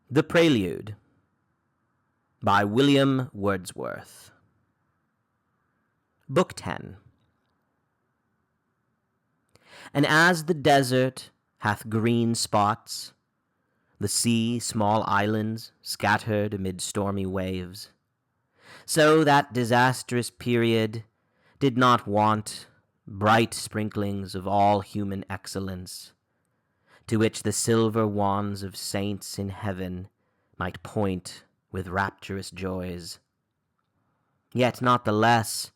The Prelude by William Wordsworth. Book 10. And as the desert hath green spots, the sea small islands scattered amid stormy waves, so that disastrous period did not want bright sprinklings of all human excellence, to which the silver wands of saints in heaven might point with rapturous joys. Yet not the less,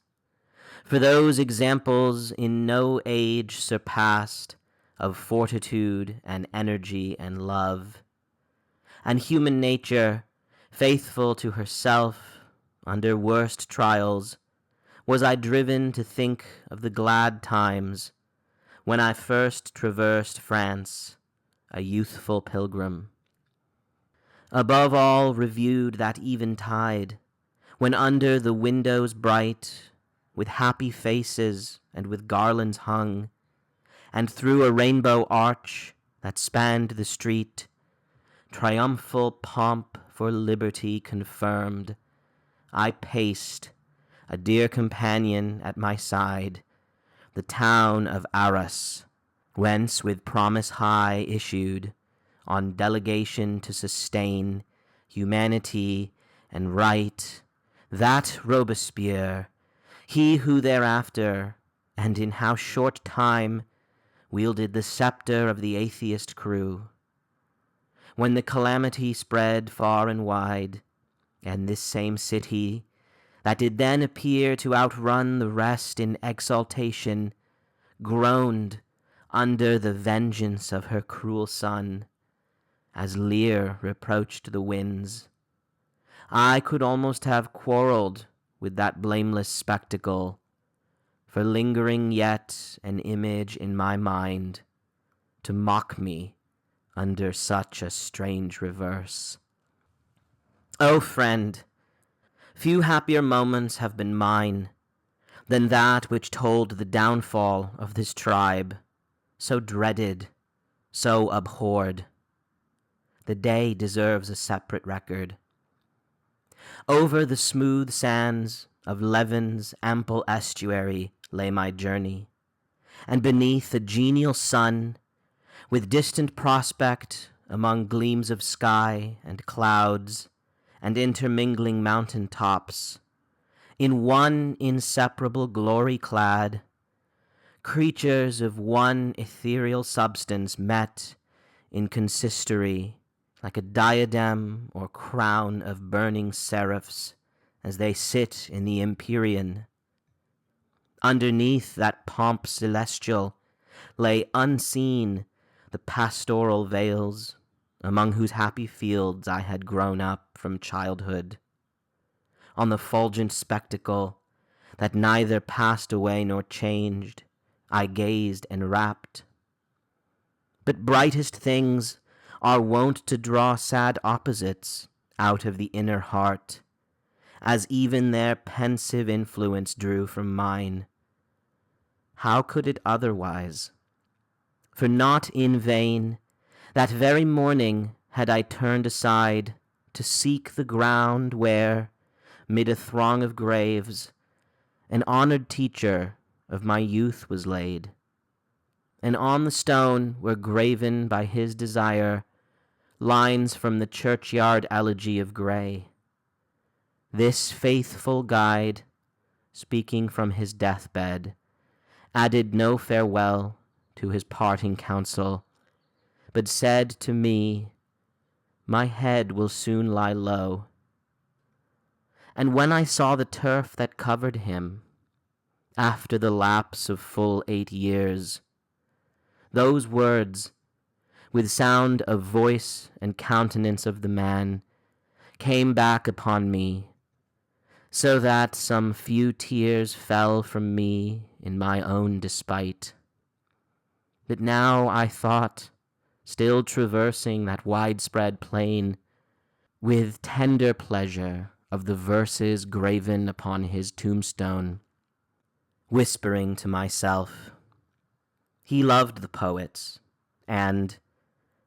for those examples in no age surpassed of fortitude and energy and love, and human nature, faithful to herself under worst trials, was I driven to think of the glad times when I first traversed France, a youthful pilgrim. Above all reviewed that eventide, when under the windows bright, with happy faces and with garlands hung, and through a rainbow arch that spanned the street, triumphal pomp for liberty confirmed, I paced, a dear companion at my side, the town of Arras, whence with promise high issued, on delegation to sustain humanity and right, that Robespierre, he who thereafter, and in how short time, wielded the sceptre of the atheist crew. When the calamity spread far and wide, and this same city, that did then appear to outrun the rest in exaltation, groaned under the vengeance of her cruel son, as Lear reproached the winds, I could almost have quarrelled with that blameless spectacle, for lingering yet an image in my mind to mock me under such a strange reverse. O friend, few happier moments have been mine than that which told the downfall of this tribe, so dreaded, so abhorred. The day deserves a separate record. Over the smooth sands of Leven's ample estuary lay my journey, and beneath a genial sun, with distant prospect among gleams of sky and clouds and intermingling mountain tops, in one inseparable glory clad, creatures of one ethereal substance met in consistory like a diadem or crown of burning seraphs as they sit in the empyrean. Underneath that pomp celestial lay unseen the pastoral vales among whose happy fields I had grown up from childhood. On the fulgent spectacle that neither passed away nor changed, I gazed enrapt. But brightest things are wont to draw sad opposites out of the inner heart, as even their pensive influence drew from mine. How could it otherwise? For not in vain, that very morning had I turned aside to seek the ground where, mid a throng of graves, an honored teacher of my youth was laid, and on the stone were graven by his desire lines from the churchyard elegy of Gray. This faithful guide, speaking from his deathbed, added no farewell to his parting counsel, but said to me, my head will soon lie low. And when I saw the turf that covered him, after the lapse of full 8 years, those words, with sound of voice and countenance of the man, came back upon me, so that some few tears fell from me in my own despite. But now I thought, still traversing that widespread plain, with tender pleasure of the verses graven upon his tombstone, whispering to myself, he loved the poets, and,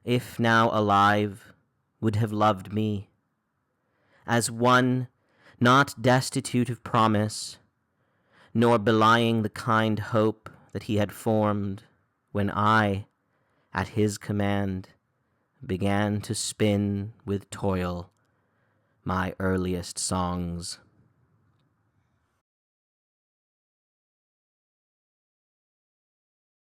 if now alive, would have loved me, as one not destitute of promise, nor belying the kind hope that he had formed when I, at his command, began to spin with toil my earliest songs.